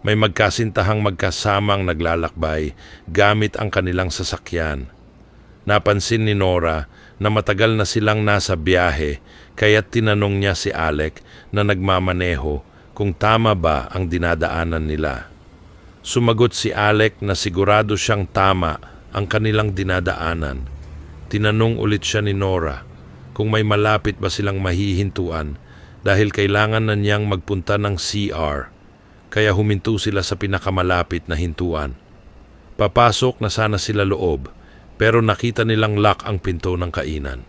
May magkasintahang magkasamang naglalakbay gamit ang kanilang sasakyan. Napansin ni Nora na matagal na silang nasa biyahe kaya tinanong niya si Alec na nagmamaneho kung tama ba ang dinadaanan nila. Sumagot si Alec na sigurado siyang tama ang kanilang dinadaanan. Tinanong ulit siya ni Nora kung may malapit ba silang mahihintuan dahil kailangan na niyang magpunta ng CR. Kaya huminto sila sa pinakamalapit na hintuan. Papasok na sana sila loob, pero nakita nilang lock ang pinto ng kainan.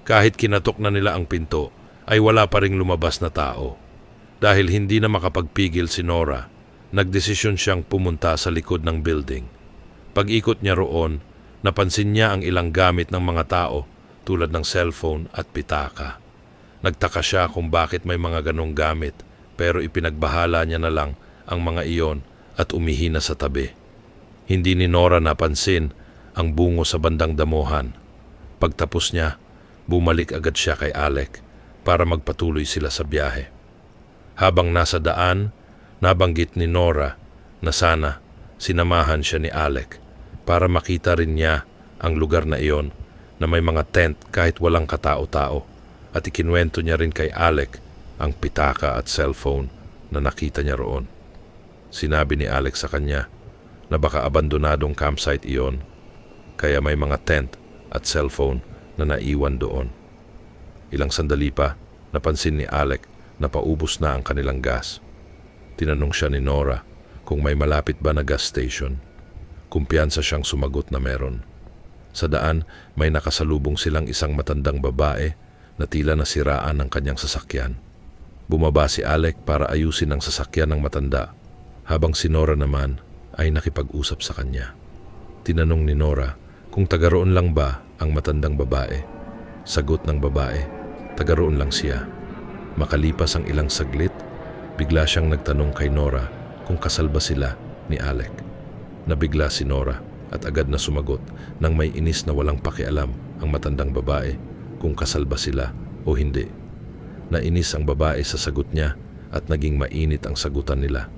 Kahit kinatok na nila ang pinto, ay wala pa ring lumabas na tao. Dahil hindi na makapagpigil si Nora, nagdesisyon siyang pumunta sa likod ng building. Pag-ikot niya roon, napansin niya ang ilang gamit ng mga tao tulad ng cellphone at pitaka. Nagtaka siya kung bakit may mga ganong gamit, pero ipinagbahala niya na lang ang mga iyon at umihi na sa tabi. Hindi ni Nora napansin ang bungo sa bandang damuhan. Pagtapos niya, bumalik agad siya kay Alec para magpatuloy sila sa biyahe. Habang nasa daan, nabanggit ni Nora na sana sinamahan siya ni Alec para makita rin niya ang lugar na iyon na may mga tent kahit walang katao-tao, at ikinwento niya rin kay Alec ang pitaka at cellphone na nakita niya roon. Sinabi ni Alex sa kanya na baka abandonadong campsite iyon, kaya may mga tent at cellphone na naiwan doon. Ilang sandali pa, napansin ni Alec na paubos na ang kanilang gas. Tinanong siya ni Nora kung may malapit ba na gas station. Kumpiyansa siyang sumagot na meron. Sa daan, may nakasalubong silang isang matandang babae na tila nasiraan ng kanyang sasakyan. Bumaba si Alec para ayusin ang sasakyan ng matanda, habang si Nora naman ay nakipag-usap sa kanya. Tinanong ni Nora kung taga roon lang ba ang matandang babae. Sagot ng babae, taga roon lang siya. Makalipas ang ilang saglit, bigla siyang nagtanong kay Nora kung kasal ba sila ni Alec. Nabigla si Nora at agad na sumagot nang may inis na walang pakialam ang matandang babae kung kasal ba sila o hindi. Nainis ang babae sa sagot niya at naging mainit ang sagutan nila.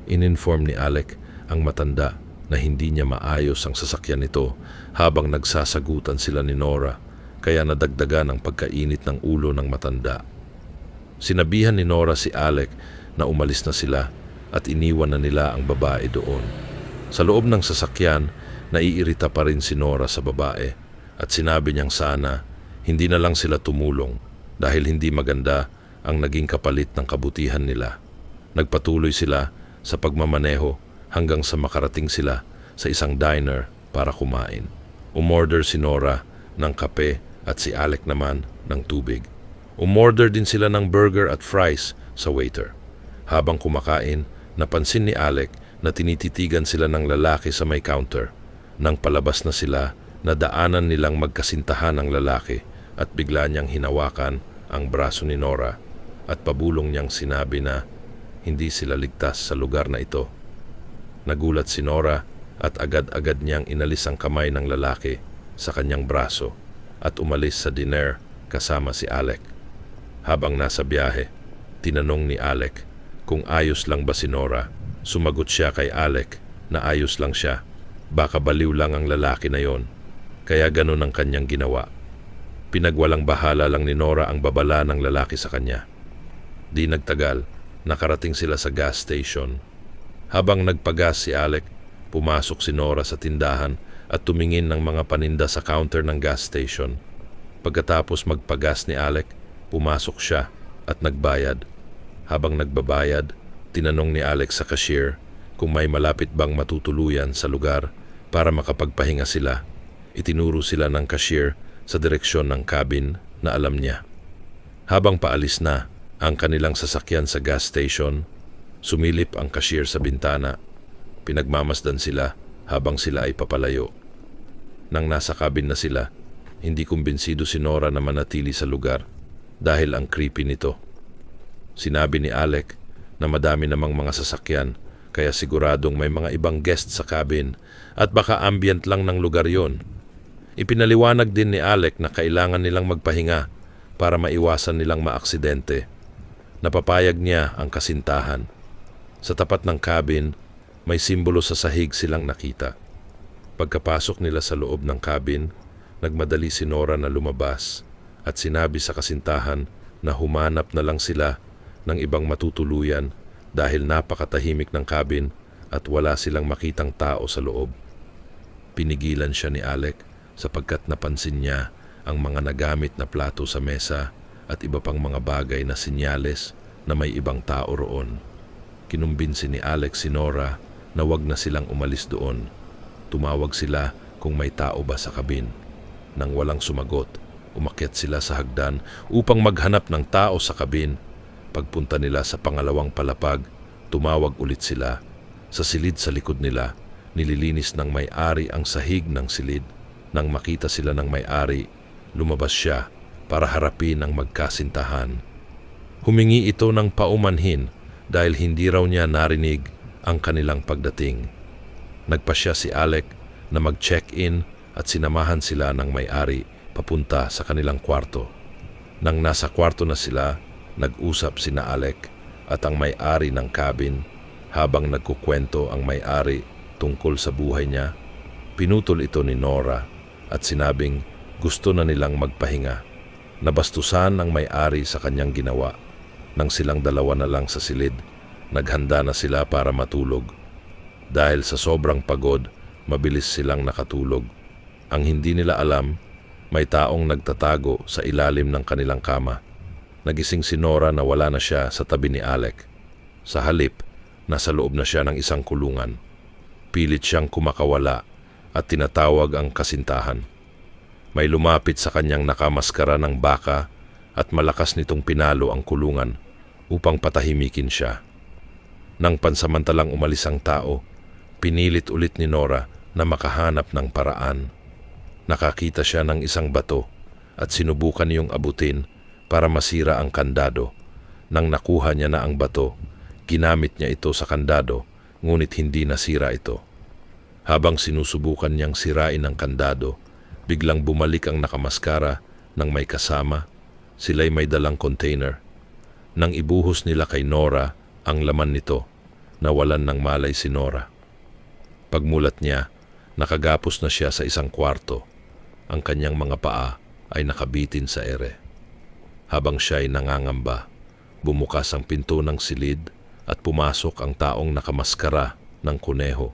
Ininform ni Alec ang matanda na hindi niya maayos ang sasakyan nito habang nagsasagutan sila ni Nora, kaya nadagdagan ang pagkainit ng ulo ng matanda. Sinabihan ni Nora si Alec na umalis na sila at iniwan na nila ang babae doon. Sa loob ng sasakyan, naiirita pa rin si Nora sa babae at sinabi niyang sana hindi na lang sila tumulong dahil hindi maganda ang naging kapalit ng kabutihan nila. Nagpatuloy sila sa pagmamaneho hanggang sa makarating sila sa isang diner para kumain. Umorder si Nora ng kape at si Alec naman ng tubig. Umorder din sila ng burger at fries sa waiter. Habang kumakain, napansin ni Alec na tinititigan sila ng lalaki sa may counter. Nang palabas na sila, nadaanan nilang magkasintahan ang lalaki at bigla niyang hinawakan ang braso ni Nora at pabulong niyang sinabi na hindi sila ligtas sa lugar na ito. Nagulat si Nora at agad-agad niyang inalis ang kamay ng lalaki sa kanyang braso at umalis sa diner kasama si Alec. Habang nasa biyahe, tinanong ni Alec kung ayos lang ba si Nora. Sumagot siya kay Alec na ayos lang siya. Baka baliw lang ang lalaki na yon, kaya ganun ang kanyang ginawa. Pinagwalang bahala lang ni Nora ang babala ng lalaki sa kanya. Di nagtagal, nakarating sila sa gas station. Habang nagpagas si Alec, pumasok si Nora sa tindahan at tumingin ng mga paninda sa counter ng gas station. Pagkatapos magpagas ni Alec, pumasok siya at nagbayad. Habang nagbabayad, tinanong ni Alec sa cashier kung may malapit bang matutuluyan sa lugar para makapagpahinga sila. Itinuro sila ng cashier sa direksyon ng cabin na alam niya. Habang paalis na ang kanilang sasakyan sa gas station, sumilip ang cashier sa bintana. Pinagmamasdan sila habang sila ay papalayo. Nang nasa cabin na sila, hindi kumbinsido si Nora na manatili sa lugar dahil ang creepy nito. Sinabi ni Alec na madami namang mga sasakyan kaya siguradong may mga ibang guest sa cabin at baka ambient lang ng lugar yon. Ipinaliwanag din ni Alec na kailangan nilang magpahinga para maiwasan nilang maaksidente. Napapayag niya ang kasintahan. Sa tapat ng cabin, may simbolo sa sahig silang nakita. Pagkapasok nila sa loob ng cabin, nagmadali si Nora na lumabas at sinabi sa kasintahan na humanap na lang sila ng ibang matutuluyan dahil napakatahimik ng cabin at wala silang makitang tao sa loob. Pinigilan siya ni Alec sapagkat napansin niya ang mga nagamit na plato sa mesa at iba pang mga bagay na sinyales na may ibang tao roon. Kinumbinsi ni Alec si Nora na wag na silang umalis doon. Tumawag sila kung may tao ba sa kabin. Nang walang sumagot, umakyat sila sa hagdan upang maghanap ng tao sa kabin. Pagpunta nila sa pangalawang palapag, tumawag ulit sila. Sa silid sa likod nila, nililinis ng may-ari ang sahig ng silid. Nang makita sila ng may-ari, lumabas siya para harapin ang magkasintahan. Humingi ito ng paumanhin dahil hindi raw niya narinig ang kanilang pagdating. Nagpasya si Alec na mag-check-in at sinamahan sila ng may-ari papunta sa kanilang kwarto. Nang nasa kwarto na sila, nag-usap sina Alec at ang may-ari ng cabin habang nagkukwento ang may-ari tungkol sa buhay niya. Pinutol ito ni Nora at sinabing gusto na nilang magpahinga. Nabastusan ang may-ari sa kanyang ginawa. Nang silang dalawa na lang sa silid, naghanda na sila para matulog. Dahil sa sobrang pagod, mabilis silang nakatulog. Ang hindi nila alam, may taong nagtatago sa ilalim ng kanilang kama. Nagising si Nora na wala na siya sa tabi ni Alec. Sa halip, nasa loob na siya ng isang kulungan. Pilit siyang kumakawala at tinatawag ang kasintahan. May lumapit sa kanyang nakamaskara ng baka at malakas nitong pinalo ang kulungan upang patahimikin siya. Nang pansamantalang umalis ang tao, pinilit ulit ni Nora na makahanap ng paraan. Nakakita siya ng isang bato at sinubukan niyong abutin para masira ang kandado. Nang nakuha niya na ang bato, ginamit niya ito sa kandado ngunit hindi nasira ito. Habang sinusubukan niyang sirain ang kandado, biglang bumalik ang nakamaskara ng may kasama. Sila'y may dalang container. Nang ibuhos nila kay Nora ang laman nito, nawalan ng malay si Nora. Pagmulat niya, nakagapos na siya sa isang kwarto. Ang kanyang mga paa ay nakabitin sa ere. Habang siya'y nangangamba, bumukas ang pinto ng silid at pumasok ang taong nakamaskara ng kuneho.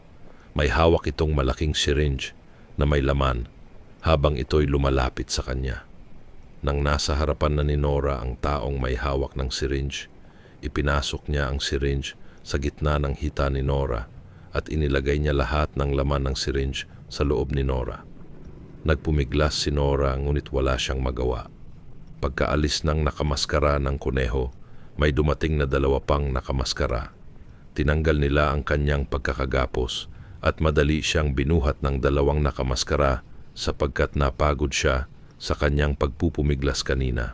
May hawak itong malaking syringe na may laman habang ito'y lumalapit sa kanya. Nang nasa harapan na ni Nora ang taong may hawak ng syringe, ipinasok niya ang syringe sa gitna ng hita ni Nora at inilagay niya lahat ng laman ng syringe sa loob ni Nora. Nagpumiglas si Nora ngunit wala siyang magawa. Pagkaalis ng nakamaskara ng kuneho, may dumating na dalawa pang nakamaskara. Tinanggal nila ang kanyang pagkakagapos at madali siyang binuhat ng dalawang nakamaskara sapagkat napagod siya sa kanyang pagpupumiglas kanina.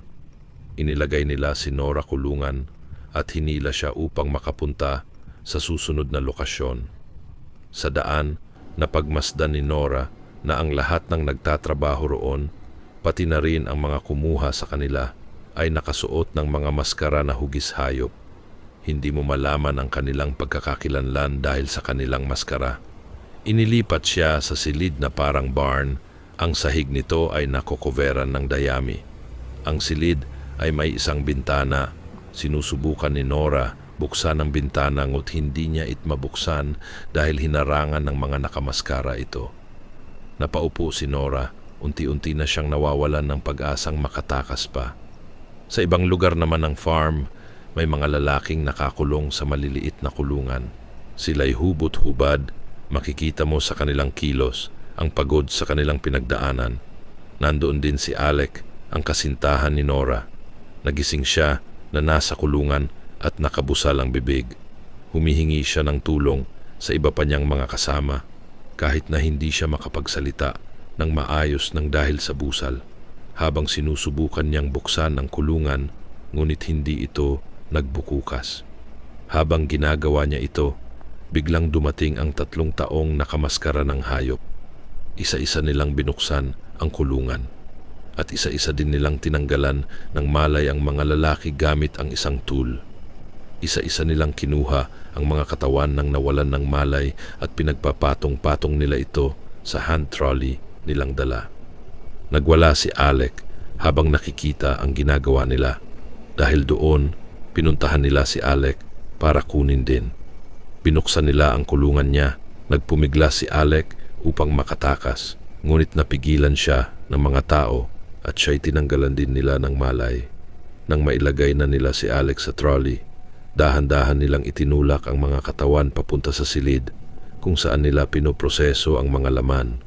Inilagay nila si Nora kulungan at hinila siya upang makapunta sa susunod na lokasyon. Sa daan, napagmasdan ni Nora na ang lahat ng nagtatrabaho roon, pati na rin ang mga kumuha sa kanila, ay nakasuot ng mga maskara na hugis hayop. Hindi mo malaman ang kanilang pagkakakilanlan dahil sa kanilang maskara. Inilipat siya sa silid na parang barn. Ang sahig nito ay nakokoveran ng dayami. Ang silid ay may isang bintana. Sinusubukan ni Nora buksan ang bintana ngut hindi niya it mabuksan dahil hinarangan ng mga nakamaskara ito. Napaupo si Nora, unti-unti na siyang nawawalan ng pag-asang makatakas pa. Sa ibang lugar naman ng farm, may mga lalaking nakakulong sa maliliit na kulungan. Sila'y hubot-hubad, makikita mo sa kanilang kilos ang pagod sa kanilang pinagdaanan. Nandoon din si Alec, ang kasintahan ni Nora. Nagising siya na nasa kulungan at nakabusal ang bibig. Humihingi siya ng tulong sa iba pa niyang mga kasama, kahit na hindi siya makapagsalita ng maayos ng dahil sa busal. Habang sinusubukan niyang buksan ang kulungan, ngunit hindi ito nagbukukas. Habang ginagawa niya ito, biglang dumating ang 3 taong nakamaskara ng hayop. Isa-isa nilang binuksan ang kulungan at isa-isa din nilang tinanggalan ng malay ang mga lalaki gamit ang isang tool. Isa-isa nilang kinuha ang mga katawan ng nawalan ng malay at pinagpapatong-patong nila ito sa hand trolley nilang dala. Nagwala si Alec habang nakikita ang ginagawa nila. Dahil doon, pinuntahan nila si Alec para kunin din. Binuksan nila ang kulungan niya. Nagpumigla si Alec upang makatakas. Ngunit napigilan siya ng mga tao at siya'y tinanggalan din nila ng malay. Nang mailagay na nila si Alec sa trolley, dahan-dahan nilang itinulak ang mga katawan papunta sa silid kung saan nila pinoproseso ang mga laman.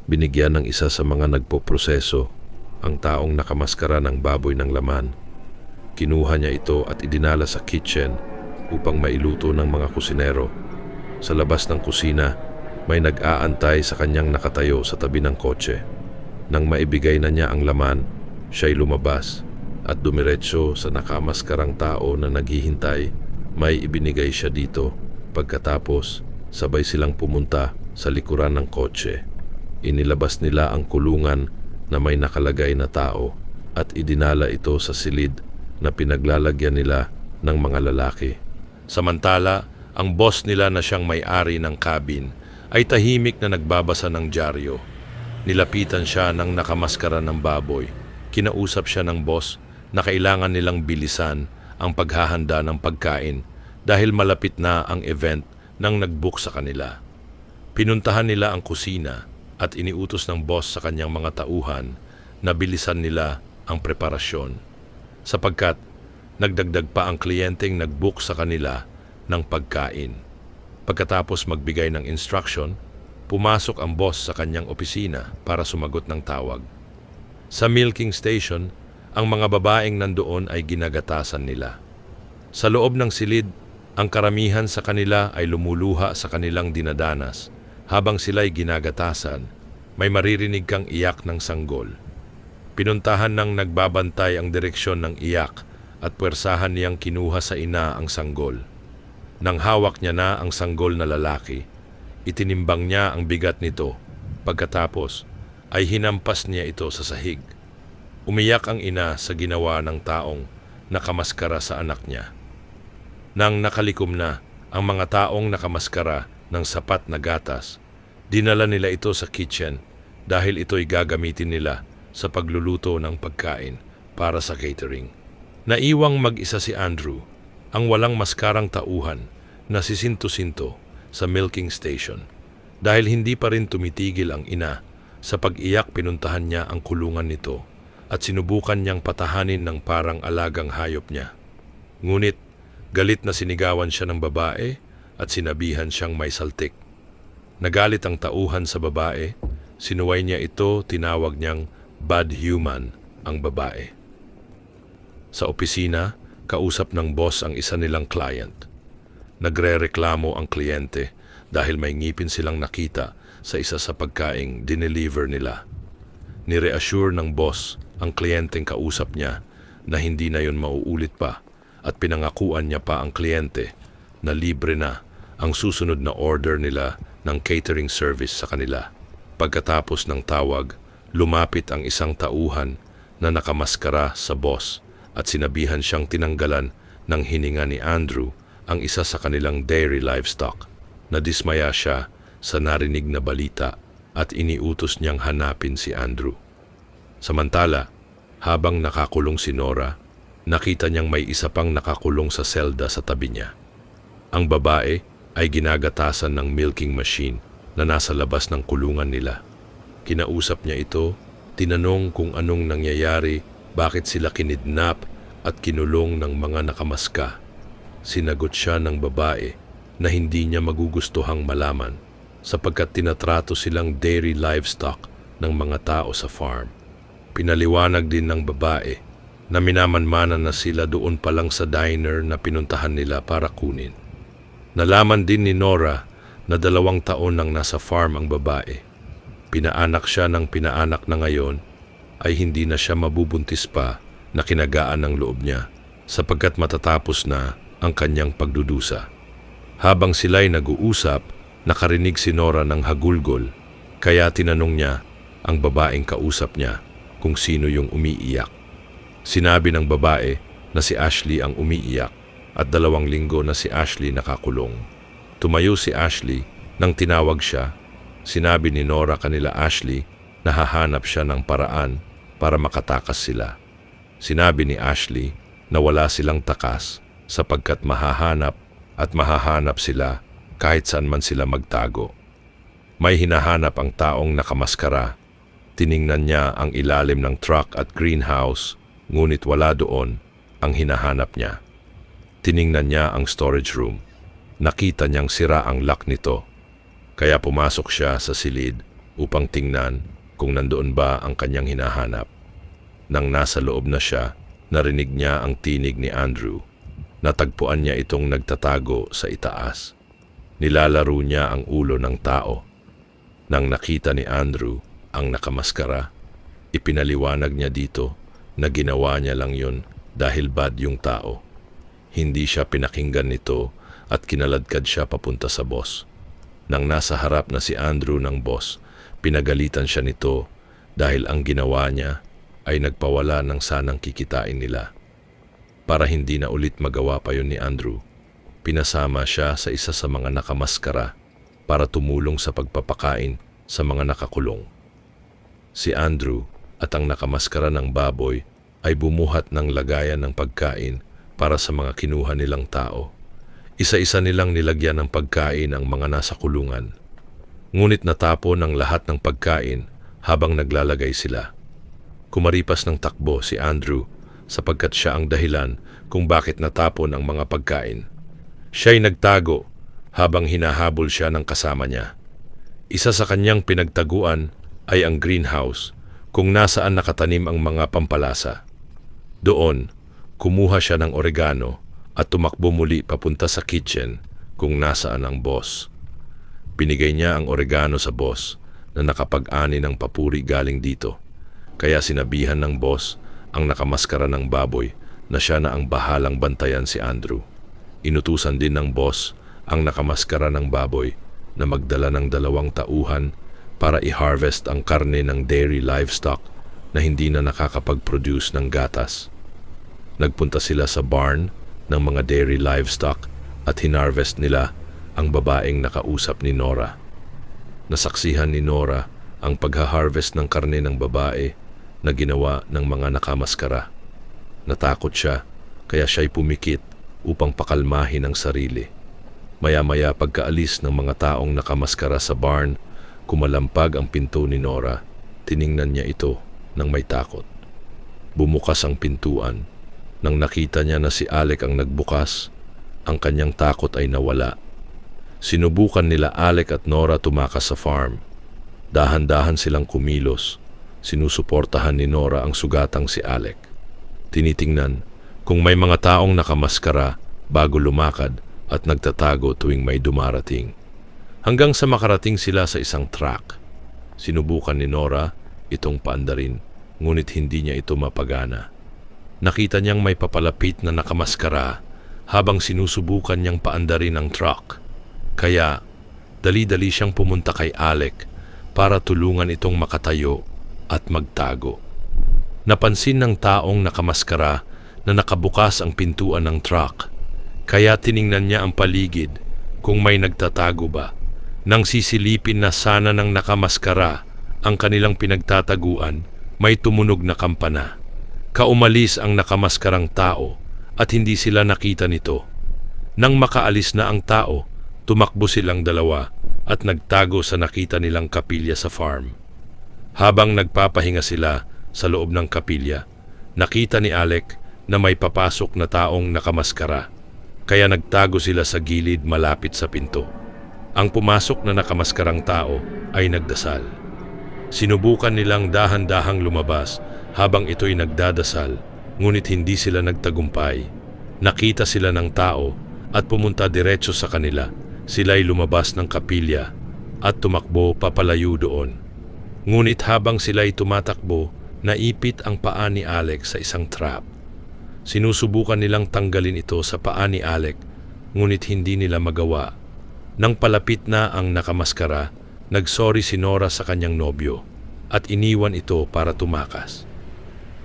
Binigyan ng isa sa mga nagpoproseso ang taong nakamaskara ng baboy ng laman. Kinuha niya ito at idinala sa kitchen upang mailuto ng mga kusinero. Sa labas ng kusina, may nag-aantay sa kanyang nakatayo sa tabi ng kotse. Nang maibigay na niya ang laman, siya'y lumabas at dumiretso sa nakamaskarang tao na naghihintay. May ibinigay siya dito. Pagkatapos, sabay silang pumunta sa likuran ng kotse. Inilabas nila ang kulungan na may nakalagay na tao at idinala ito sa silid na pinaglalagyan nila ng mga lalaki. Samantala, ang boss nila na siyang may-ari ng cabin ay tahimik na nagbabasa ng dyaryo. Nilapitan siya ng nakamaskara ng baboy. Kinausap siya ng boss na kailangan nilang bilisan ang paghahanda ng pagkain dahil malapit na ang event nang nag-book sa kanila. Pinuntahan nila ang kusina at iniutos ng boss sa kanyang mga tauhan na bilisan nila ang preparasyon sapagkat nagdagdag pa ang kliyenteng nag-book sa kanila ng pagkain. Pagkatapos magbigay ng instruction, pumasok ang boss sa kanyang opisina para sumagot ng tawag. Sa milking station, ang mga babaeng nandoon ay ginagatasan nila. Sa loob ng silid, ang karamihan sa kanila ay lumuluha sa kanilang dinadanas. Habang sila'y ginagatasan, may maririnig kang iyak ng sanggol. Pinuntahan ng nagbabantay ang direksyon ng iyak at puwersahan niyang kinuha sa ina ang sanggol. Nang hawak niya na ang sanggol na lalaki, itinimbang niya ang bigat nito. Pagkatapos, ay hinampas niya ito sa sahig. Umiyak ang ina sa ginawa ng taong nakamaskara sa anak niya. Nang nakalikom na ang mga taong nakamaskara ng sapat na gatas, dinala nila ito sa kitchen dahil ito'y gagamitin nila sa pagluluto ng pagkain para sa catering. Naiwang mag-isa si Andrew, ang walang maskarang tauhan na sisinto-sinto sa milking station. Dahil hindi pa rin tumitigil ang ina, sa pag-iyak pinuntahan niya ang kulungan nito at sinubukan niyang patahanin ng parang alagang hayop niya. Ngunit galit na sinigawan siya ng babae at sinabihan siyang may saltik. Nagalit ang tauhan sa babae, sinuway niya ito, tinawag niyang bad human ang babae. Sa opisina, kausap ng boss ang isa nilang client. Nagre-reklamo ang kliyente dahil may ngipin silang nakita sa isa sa pagkaing dineliver nila. Nireassure ng boss ang kliyenteng kausap niya na hindi na yon mauulit pa at pinangakuan niya pa ang kliyente na libre na ang susunod na order nila ng catering service sa kanila. Pagkatapos ng tawag, lumapit ang isang tauhan na nakamaskara sa boss at sinabihan siyang tinanggalan ng hininga ni Andrew ang isa sa kanilang dairy livestock. Nadismaya siya sa narinig na balita at iniutos niyang hanapin si Andrew. Samantala, habang nakakulong si Nora, nakita niyang may isa pang nakakulong sa selda sa tabi niya. Ang babae ay ginagatasan ng milking machine na nasa labas ng kulungan nila. Kinausap niya ito, tinanong kung anong nangyayari, bakit sila kinidnap at kinulong ng mga nakamaska. Sinagot siya ng babae na hindi niya magugustuhang malaman sapagkat tinatrato silang dairy livestock ng mga tao sa farm. Pinaliwanag din ng babae na minamanmanan na sila doon pa lang sa diner na pinuntahan nila para kunin. Nalaman din ni Nora na 2 taon nang nasa farm ang babae. Pinaanak siya ng pinaanak na ngayon ay hindi na siya mabubuntis pa na kinagaan ng loob niya sapagkat matatapos na ang kanyang pagdudusa. Habang sila'y nag-uusap, nakarinig si Nora ng hagulgol kaya tinanong niya ang babaeng kausap niya kung sino yung umiiyak. Sinabi ng babae na si Ashley ang umiiyak at 2 linggo na si Ashley nakakulong. Tumayo si Ashley nang tinawag siya. Sinabi ni Nora kanila Ashley na hahanap siya ng paraan para makatakas sila. Sinabi ni Ashley na wala silang takas sapagkat mahahanap sila kahit saan man sila magtago. May hinahanap ang taong nakamaskara. Tiningnan niya ang ilalim ng truck at greenhouse, ngunit wala doon ang hinahanap niya. Tiningnan niya ang storage room. Nakita niyang sira ang lock nito. Kaya pumasok siya sa silid upang tingnan kung nandoon ba ang kanyang hinahanap. Nang nasa loob na siya, narinig niya ang tinig ni Andrew. Natagpuan niya itong nagtatago sa itaas. Nilalaro niya ang ulo ng tao. Nang nakita ni Andrew ang nakamaskara, ipinaliwanag niya dito na ginawa niya lang yun dahil bad yung tao. Hindi siya pinakinggan nito at kinaladkad siya papunta sa boss. Nang nasa harap na si Andrew ng boss, pinagalitan siya nito dahil ang ginawa niya ay nagpawala ng sanang kikitain nila. Para hindi na ulit magawa pa yun ni Andrew, pinasama siya sa isa sa mga nakamaskara para tumulong sa pagpapakain sa mga nakakulong. Si Andrew at ang nakamaskara ng baboy ay bumuhat ng lagayan ng pagkain para sa mga kinuha nilang tao. Isa-isa nilang nilagyan ng pagkain ang mga nasa kulungan. Ngunit natapon ang lahat ng pagkain habang naglalagay sila. Kumaripas ng takbo si Andrew sapagkat siya ang dahilan kung bakit natapon ang mga pagkain. Siya'y nagtago habang hinahabol siya ng kasama niya. Isa sa kanyang pinagtaguan ay ang greenhouse kung nasaan nakatanim ang mga pampalasa. Doon, kumuha siya ng oregano at tumakbo muli papunta sa kitchen kung nasaan ang boss. Binigay niya ang oregano sa boss na nakapag-ani ng papuri galing dito. Kaya sinabihan ng boss ang nakamaskara ng baboy na siya na ang bahalang bantayan si Andrew. Inutusan din ng boss ang nakamaskara ng baboy na magdala ng 2 tauhan para i-harvest ang karne ng dairy livestock na hindi na nakakapag-produce ng gatas. Nagpunta sila sa barn ng mga dairy livestock at hinarvest nila ang babaeng nakausap ni Nora. Nasaksihan ni Nora ang pagha-harvest ng karne ng babae na ginawa ng mga nakamaskara. Natakot siya kaya siya'y pumikit upang pakalmahin ang sarili. Maya-maya pagkaalis ng mga taong nakamaskara sa barn, kumalampag ang pinto ni Nora. Tiningnan niya ito nang may takot. Bumukas ang pintuan. Nang nakita niya na si Alec ang nagbukas, ang kanyang takot ay nawala. Sinubukan nila Alec at Nora tumakas sa farm. Dahan-dahan silang kumilos. Sinusuportahan ni Nora ang sugatang si Alec. Tinitingnan kung may mga taong nakamaskara bago lumakad at nagtatago tuwing may dumarating. Hanggang sa makarating sila sa isang truck. Sinubukan ni Nora itong paandarin, ngunit hindi niya ito mapagana. Nakita niyang may papalapit na nakamaskara habang sinusubukan niyang paandarin ang truck. Kaya, dali-dali siyang pumunta kay Alec para tulungan itong makatayo at magtago. Napansin ng taong nakamaskara na nakabukas ang pintuan ng truck. Kaya tiningnan niya ang paligid kung may nagtatago ba. Nang sisilipin na sana ng nakamaskara ang kanilang pinagtataguan, may tumunog na kampana. Kaumalis ang nakamaskarang tao at hindi sila nakita nito. Nang makaalis na ang tao, tumakbo silang dalawa at nagtago sa nakita nilang kapilya sa farm. Habang nagpapahinga sila sa loob ng kapilya, nakita ni Alec na may papasok na taong nakamaskara. Kaya nagtago sila sa gilid malapit sa pinto. Ang pumasok na nakamaskarang tao ay nagdasal. Sinubukan nilang dahan-dahang lumabas habang ito'y nagdadasal, ngunit hindi sila nagtagumpay. Nakita sila ng tao at pumunta diretso sa kanila. Sila'y lumabas ng kapilya at tumakbo papalayo doon. Ngunit habang sila'y tumatakbo, naipit ang paa ni Alec sa isang trap. Sinusubukan nilang tanggalin ito sa paa ni Alec, ngunit hindi nila magawa. Nang palapit na ang nakamaskara, nagsorry si Nora sa kanyang nobyo at iniwan ito para tumakas.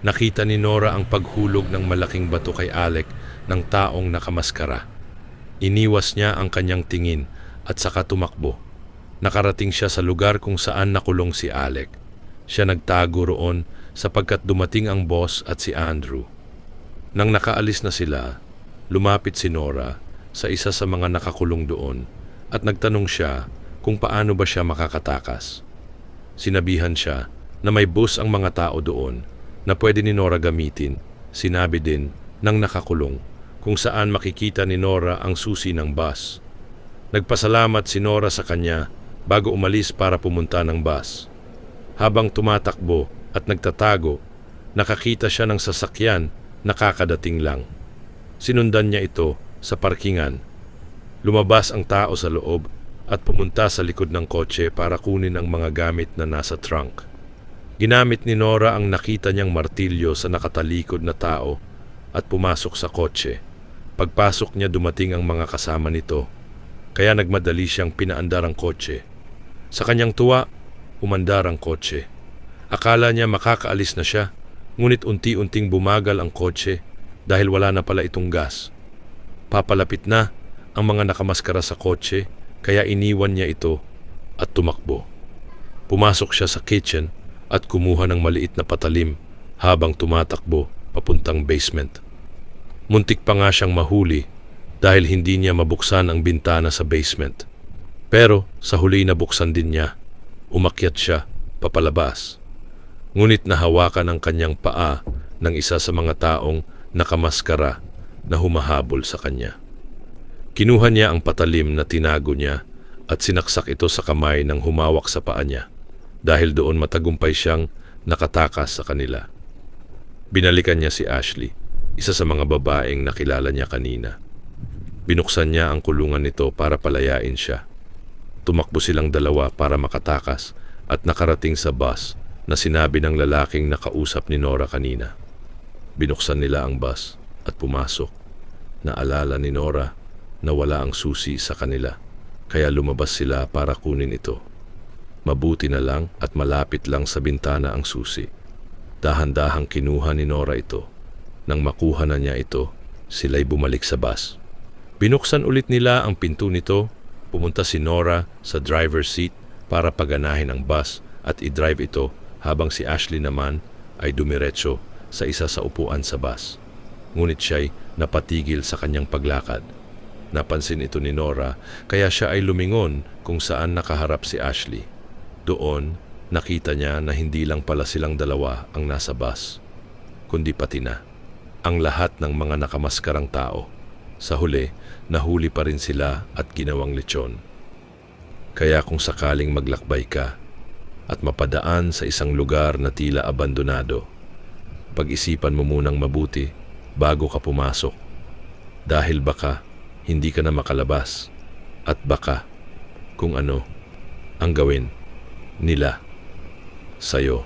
Nakita ni Nora ang paghulog ng malaking bato kay Alec ng taong nakamaskara. Iniwas niya ang kanyang tingin at saka tumakbo. Nakarating siya sa lugar kung saan nakulong si Alec. Siya nagtago roon sapagkat dumating ang boss at si Andrew. Nang nakaalis na sila, lumapit si Nora sa isa sa mga nakakulong doon at nagtanong siya kung paano ba siya makakatakas. Sinabihan siya na may bus ang mga tao doon na pwede ni Nora gamitin. Sinabi din ng nakakulong kung saan makikita ni Nora ang susi ng bus. Nagpasalamat si Nora sa kanya bago umalis para pumunta ng bus. Habang tumatakbo at nagtatago, nakakita siya ng sasakyan na kakadating lang. Sinundan niya ito sa parkingan. Lumabas ang tao sa loob at pumunta sa likod ng kotse para kunin ang mga gamit na nasa trunk. Ginamit ni Nora ang nakita niyang martilyo sa nakatalikod na tao at pumasok sa kotse. Pagpasok niya dumating ang mga kasama nito, kaya nagmadali siyang pinaandar ang kotse. Sa kanyang tuwa, umandar ang kotse. Akala niya makakaalis na siya, ngunit unti-unting bumagal ang kotse dahil wala na pala itong gas. Papalapit na ang mga nakamaskara sa kotse, kaya iniwan niya ito at tumakbo. Pumasok siya sa kitchen at kumuha ng maliit na patalim habang tumatakbo papuntang basement. Muntik pa nga siyang mahuli dahil hindi niya mabuksan ang bintana sa basement. Pero sa huli nabuksan din niya. Umakyat siya papalabas. Ngunit nahawakan ang kanyang paa ng isa sa mga taong nakamaskara na humahabol sa kanya. Kinuha niya ang patalim na tinago niya at sinaksak ito sa kamay ng humawak sa paa niya. Dahil doon matagumpay siyang nakatakas sa kanila. Binalikan niya si Ashley, isa sa mga babaeng nakilala niya kanina. Binuksan niya ang kulungan nito para palayain siya. Tumakbo silang dalawa para makatakas at nakarating sa bus na sinabi ng lalaking nakausap ni Nora kanina. Binuksan nila ang bus at pumasok. Naalala ni Nora na wala ang susi sa kanila, kaya lumabas sila para kunin ito. Mabuti na lang at malapit lang sa bintana ang susi. Dahan-dahang kinuha ni Nora ito. Nang makuha na niya ito, sila'y bumalik sa bus. Binuksan ulit nila ang pinto nito. Pumunta si Nora sa driver's seat para paganahin ang bus at i-drive ito habang si Ashley naman ay dumiretso sa isa sa upuan sa bus. Ngunit siya'y napatigil sa kanyang paglakad. Napansin ito ni Nora kaya siya ay lumingon kung saan nakaharap si Ashley. Doon, nakita niya na hindi lang pala silang dalawa ang nasa bus, kundi pati na ang lahat ng mga nakamaskarang tao. Sa huli, nahuli pa rin sila at ginawang lechon. Kaya kung sakaling maglakbay ka at mapadaan sa isang lugar na tila abandonado, pag-isipan mo munang mabuti bago ka pumasok. Dahil baka hindi ka na makalabas at baka kung ano ang gawin nila sa'yo.